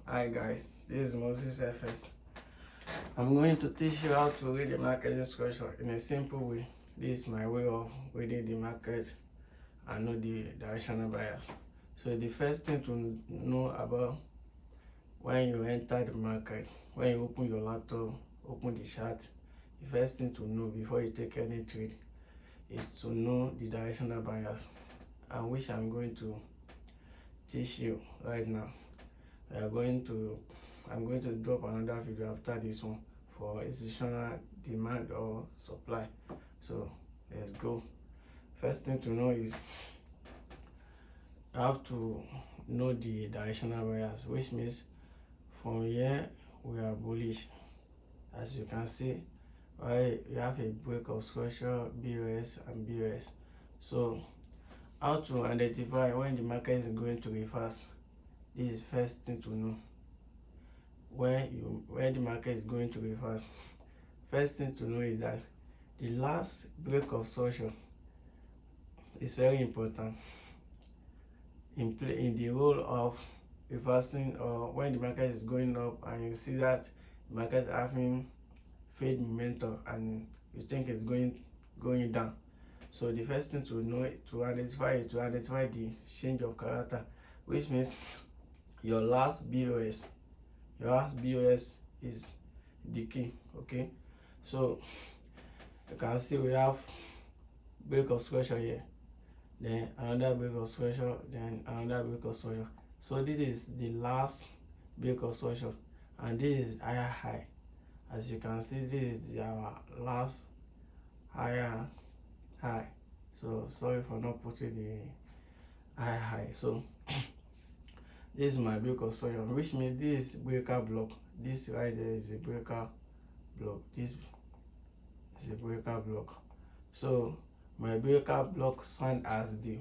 Hi guys, this is Moses FS. I'm going to teach you how to read the market instruction in a simple way. This is my way of reading the market and know the directional bias. So the first thing to know about when you enter the market, when you open your laptop, open the chart, the first thing to know before you take any trade is to know the directional bias, and which I'm going to teach you right now. I'm going to drop another video after this one for institutional demand or supply. So let's go. First thing to know is you have to know the directional bias, which means from here we are bullish. As you can see, right, you have a break of structure, BOS and BOS. So how to identify when the market is going to reverse? This is first thing to know. When the market is going to reverse, first thing to know is that the last break of structure is very important in the role of reversing, or when the market is going up and you see that the market is having fade momentum and you think it's going down. So the first thing to know to identify the change of character, which means your last BOS is the key. Okay, so you can see we have break of structure here, then another break of structure, then another break of structure. So this is the last break of structure and this is higher high. As you can see, this is our last higher high. So sorry for not putting the higher high. So this is my break of structure, which means this is breaker block. This right there is a breaker block. This is a breaker block. So my breaker block stand as the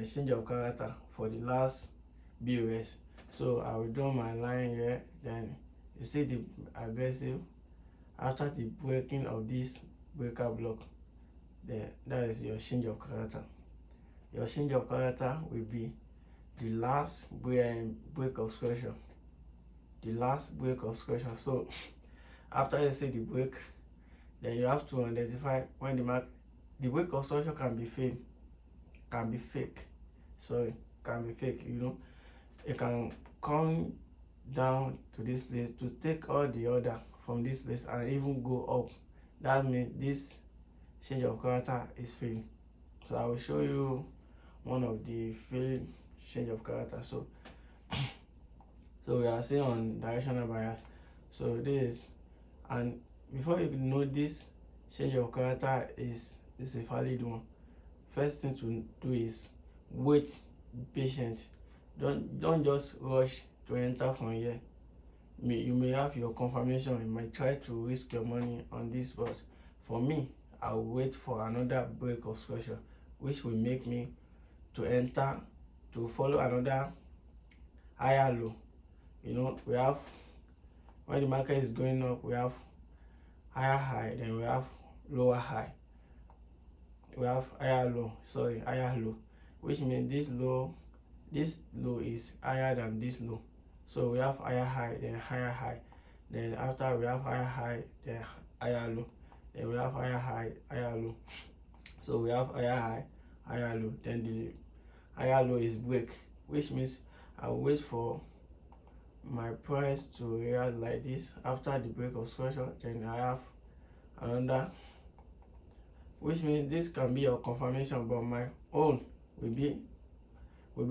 change of character for the last BOS. So I will draw my line here. Then you see the aggressive after the breaking of this breaker block. Then that is your change of character. Your change of character will be the last break of structure. The last break of structure. So after you see the break, then you have to identify when the break of structure can be fake. Sorry, can be fake. You know, it can come down to this place to take all the order from this place and even go up. That means this change of character is fake. So I will show you one of the failed change of character. So we are seeing on directional bias. So this, and before you know this change of character is a valid one, first thing to do is wait, be patient. Don't just rush to enter from here. You may have your confirmation, you might try to risk your money on this, but for me, I'll wait for another break of structure which will make me to enter, to follow another higher low. You know, we have, when the market is going up, we have higher high, then we have lower high. We have higher low, which means this low is higher than this low. So we have higher high, then higher high. Then after we have higher high, then higher low. Then we have higher high, higher low. So we have higher high, higher low. Then the higher low is break, which means I'll wait for my price to react like this after the break of structure. Then I have another, which means this can be your confirmation, but my own will be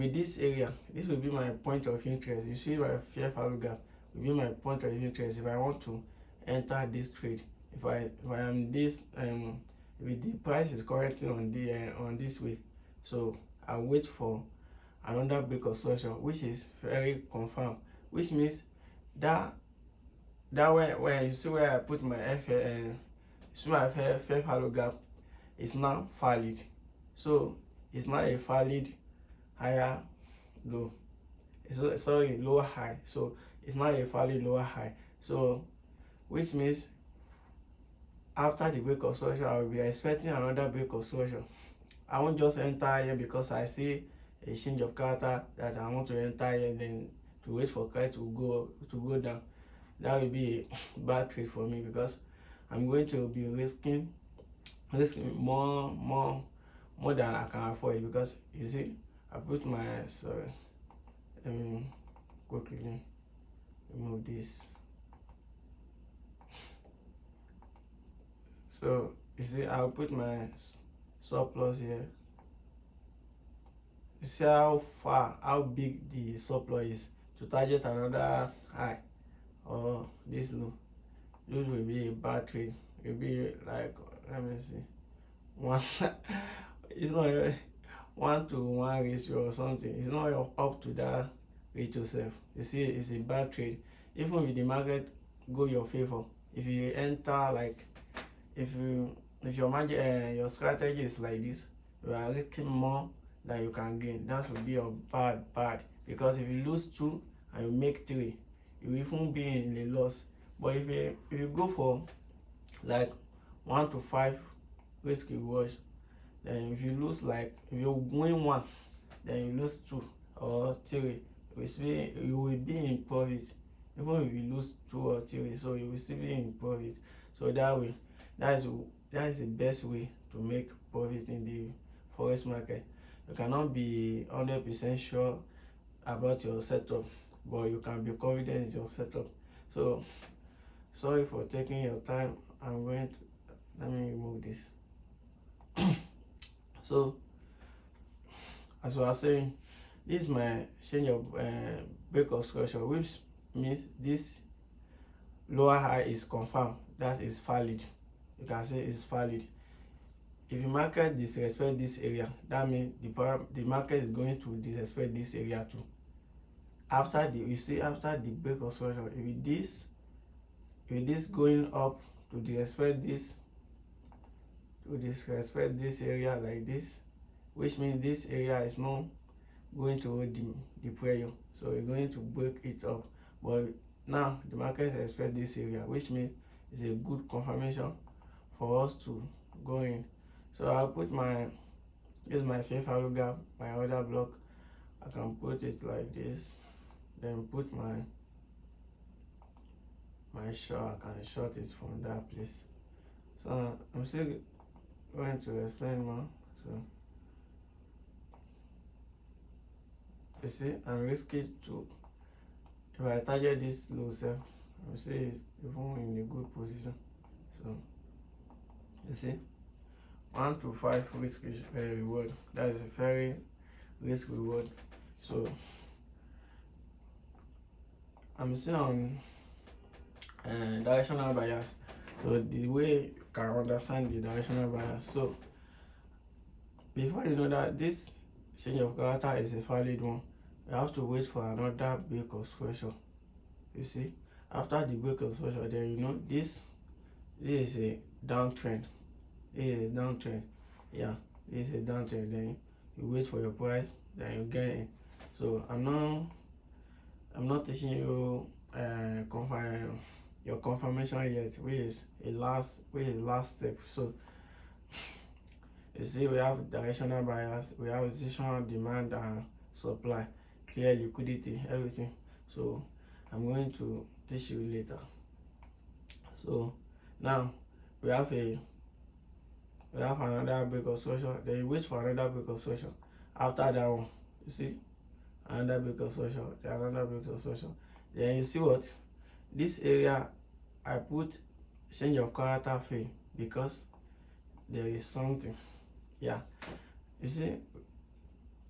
this area. This will be my point of interest. You see my fair value gap will be my point of interest if I want to enter this trade. If I am this with the price is correcting on this way, so I wait for another break of structure which is very confirmed, which means that when you see where I put my fair value gap is now valid. So it's not a valid higher low, sorry, lower high. So it's not a valid lower high. So which means after the break of structure, I will be expecting another break of structure. I won't just enter here because I see a change of character that I want to enter here, then to wait for price to go down. That will be a bad trade for me, because I'm going to be risking more than I can afford. Because you see, I put my let me quickly remove this. So you see, I'll put my surplus here. You see how big the surplus is to target another high or this low. This will be a bad trade. It will be like, let me see, one it's not 1-to-1 ratio or something. It's not up to that ratio self. You see, it's a bad trade. Even if the market go your favor, if you enter like, if your market your strategy is like this, you are risking more than you can gain. That would be a bad, because if you lose 2 and you make 3, you will even be in a loss. But if you go for like 1-to-5 risk reward, then if you lose, like if you win 1, then you lose 2 or 3, you will be in profit. Even if you lose 2 or 3, so you will still be in profit. So that way, that is the best way to make profit in the forex market. You cannot be 100% sure about your setup, but you can be confident in your setup. So sorry for taking your time. I'm going to, let me remove this. So as I was saying, this is my change of break of structure, which means this lower high is confirmed, that is valid. You can say it's valid. If the market disrespect this area, that means the market is going to disrespect this area too. After the break of structure, if this going up to disrespect this area like this, which means this area is not going to hold the pressure, so we're going to break it up. But now the market expects this area, which means it's a good confirmation for us to go in. So I'll put this is my fair value gap, my order block. I can put it like this, then put my short. I can short it from that place. So I'm still going to explain more. So you see, I'm risky to, if I target this low sell, I'm still even in a good position. So you see, 1-to-5 risk reward. That is a very risk reward. So I'm still on directional bias. So the way you can understand the directional bias, so before you know that this change of character is a valid one, you have to wait for another break of structure. You see, after the break of structure, then you know this is a downtrend. This is a downtrend. Yeah, this is a downtrend. Then you wait for your price, then you get in. So I'm not teaching you your confirmation yet, which is last step. So you see, we have directional bias, we have seasonal demand and supply, clear liquidity, everything. So I'm going to teach you later. So now we have another break of structure, then you wait for another break of structure. After that one, you see, another break of structure, then another break of structure. Then you see what, this area I put change of character fail, because there is something. Yeah, you see,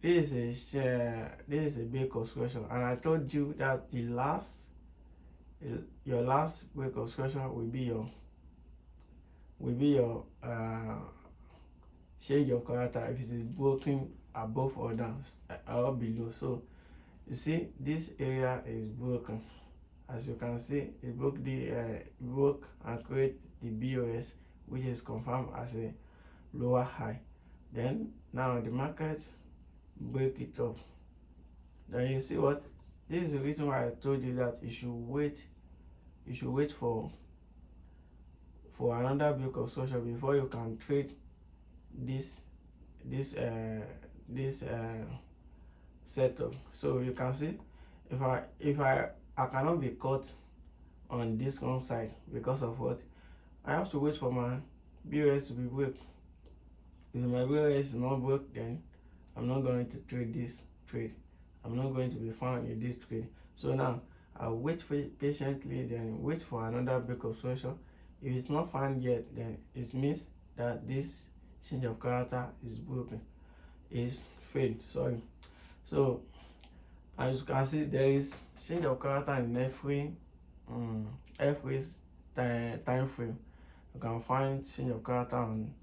this is a break of structure, and I told you that your last break of structure will be your change of character if it is broken above or down or below. So you see, this area is broken. As you can see, it broke and create the BOS, which is confirmed as a lower high. Then now the market break it up. Then you see what, this is the reason why I told you that you should wait for another break of structure before you can trade this setup. So you can see if I cannot be caught on this one side because of what I have to wait for my BOS to be broke. If my BOS is not broke, then I'm not going to trade this trade. I'm not going to be found in this trade. So now I'll wait patiently, then wait for another break of structure. If it's not found yet, then it means that this change of character is broken, is failed. Sorry. So as you can see, there is change of character in every time frame. You can find change of character on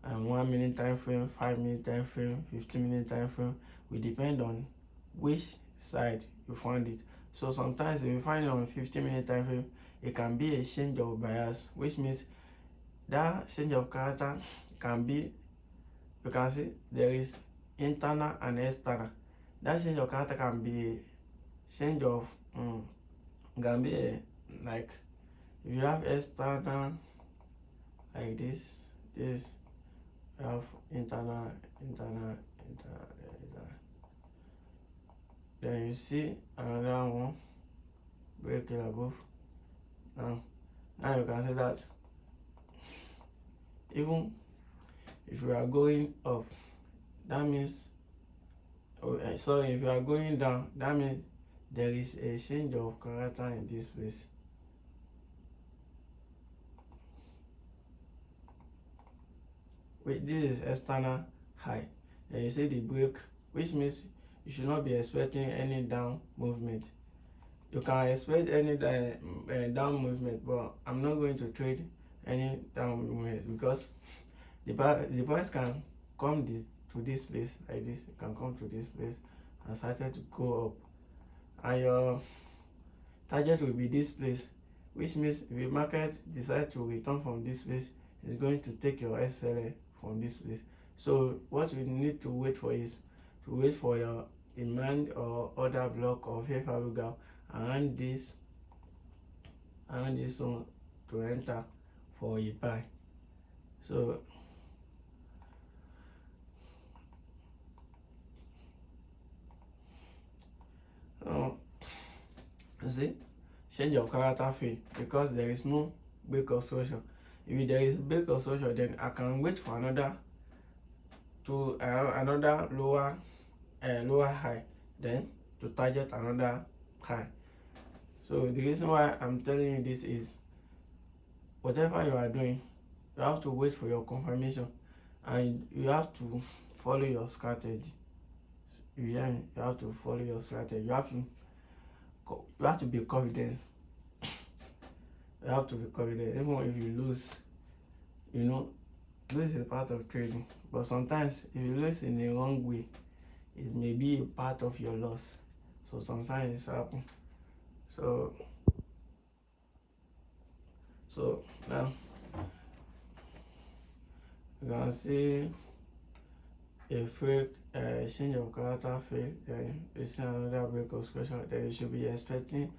1 minute time frame, 5 minute time frame, 15 minute time frame. We depend on which side you find it. So sometimes if you find it on 15-minute time frame, it can be a change of bias, which means that change of character can be, you can see there is internal and external. That change of character can be change of can be like if you have external like this, you have internal. Then you see another one breaking above. Now you can see that even if you are going up, that means if you are going down, that means there is a change of character in this place. This is external high. Then you see the break, which means you should not be expecting any down movement. You can expect any down movement, but I'm not going to trade any down movement because the price can come to this place like this. It can come to this place and started to go up, and your target will be this place, which means if the market decide to return from this place, it's going to take your SLA from this place. So what we need to wait for is to wait for your demand or order block or fair value gap around this one to enter for a buy. So you see, change of character fail because there is no break of structure. If there is break of structure, then I can wait for another lower high, then to target another high. So the reason why I'm telling you this is whatever you are doing, you have to wait for your confirmation and you have to follow your strategy. You hear me? You have to follow your strategy. You have to be confident. You have to be confident. Even if you lose, lose is part of trading. But sometimes if you lose in the wrong way, it may be a part of your loss. So sometimes it's happen. So now you can see a fake change of character fail, then you see another break of structure, then you should be expecting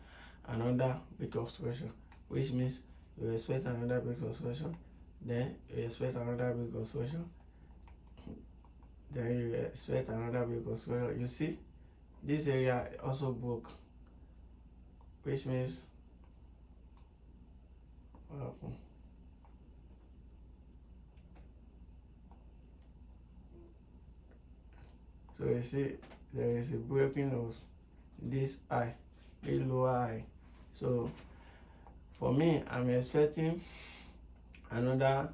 another break of structure, which means you expect another break of structure, then you expect another break of structure, then you expect another break of structure. You see this area also broke, which means what happened? So you see there is a breaking of this high, a lower high. So for me, I'm expecting another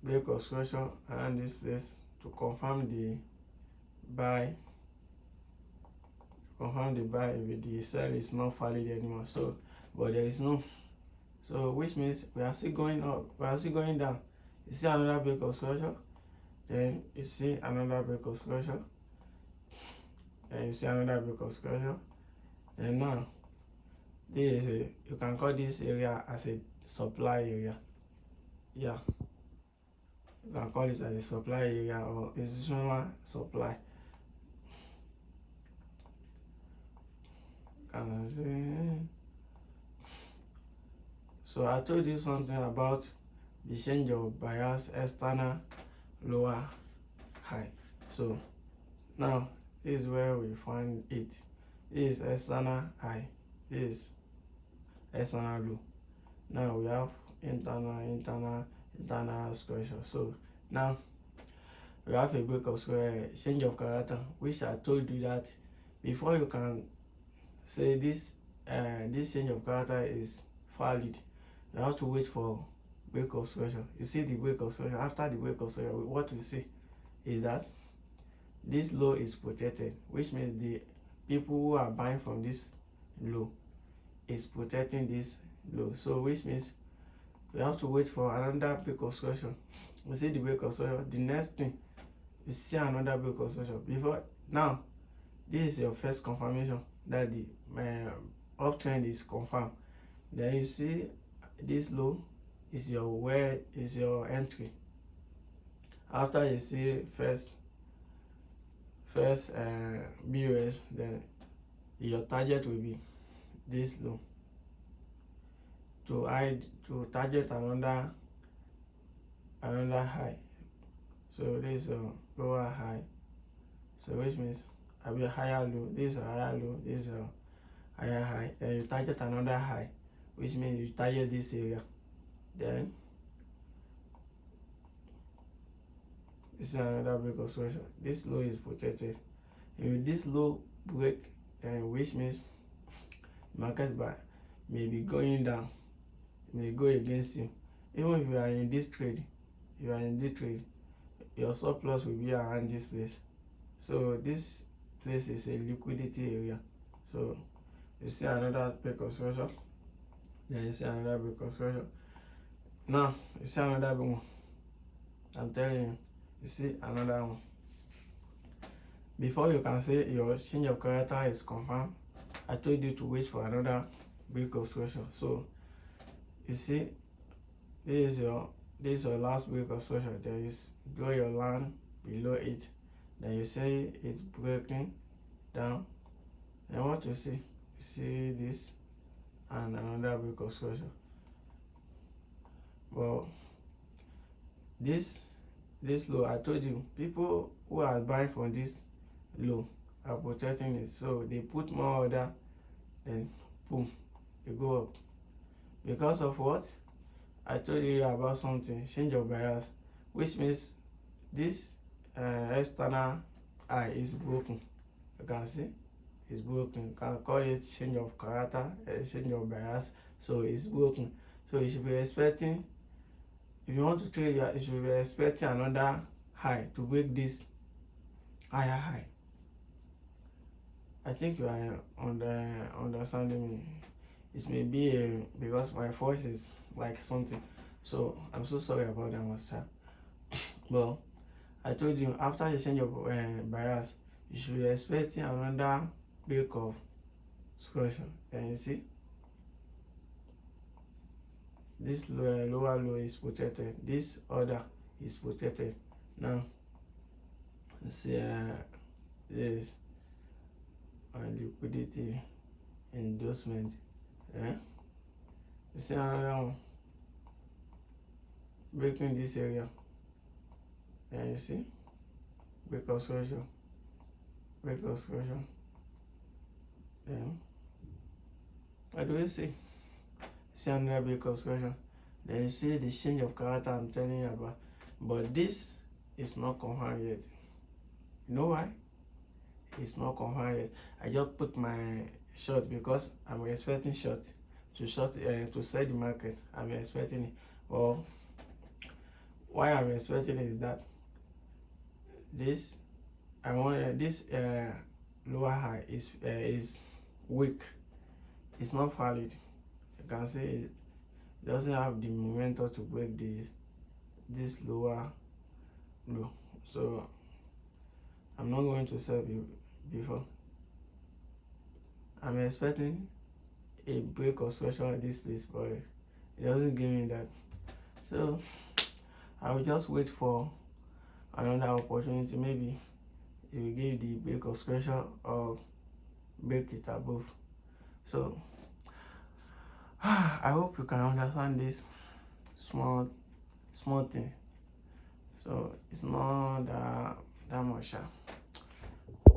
break of structure around this place to confirm the buy. If the sell is not valid anymore. So but there is no, so which means we are still going up, we are still going down. You see another break of structure, then you see another break of structure, and you see another break of structure. And now this is you can call this area as a supply area. Yeah, you can call it as a supply area or institutional supply. So I told you something about the change of bias, external lower high. So now This is where we find it. This is external high. This is external low. Now we have internal square. So now we have a break of square, change of character, which I told you that before you can say this change of character is valid, you have to wait for break of square. You see the break of square. After the break of square, what we see is that this low is protected, which means the people who are buying from this low is protecting this low. So which means we have to wait for another break of square. We see the break of square. The next thing, you see another break of square. Before now, this is your first confirmation that the uptrend is confirmed. Then you see this low is your entry. After you see first BOS, then your target will be this low to target another high. So this is a lower high, so which means I'll be a higher low, this is a higher low, this is a higher high. Then you target another high, which means you target this area. Then this is another break of square. This low is protected. If this low break, which means market may be going down, may go against you. Even if you are in this trade, your surplus will be around this place. So this place is a liquidity area. So you see another break of square, then you see another break of square. Now you see another one. I'm telling you, you see another one. Before you can say your change of character is confirmed, I told you to wait for another break of square. So you see, this is your last break of square. There is draw your line below it. Then you say it's breaking down. And what you see this and another break of square. Well, this low, I told you, people who are buying from this low are protecting it. So they put more order, then boom, they go up. Because of what? I told you about something, change of bias, which means this external eye is broken. You can see it's broken. You can call it change of character, change of bias. So it's broken. So you should be expecting, if you want to trade, you should be expecting another high to break this higher high. I think you are understanding me. It may be because my voice is like something, so I'm so sorry about that one, sir. Well, I told you after the change of bias, you should be expecting another break of square. And you see, this lower low is protected. This order is protected. Now, see this liquidity endorsement. You see another one breaking this area. And you see break of square. Then what do you see? See another break of square. Then you see the change of character I'm telling you about. But this is not confirmed yet. You know why? It's not confirmed yet. I just put my short because I'm expecting short to sell the market. I'm expecting it. Well, why I'm expecting it is that this lower high is weak. It's not valid. You can see it doesn't have the momentum to break this lower low. So I'm not going to sell before. I'm expecting a break of special at this place, but it doesn't give me that. So I will just wait for another opportunity. Maybe it will give the break of special or break it above. So I hope you can understand this small thing. So it's not that much.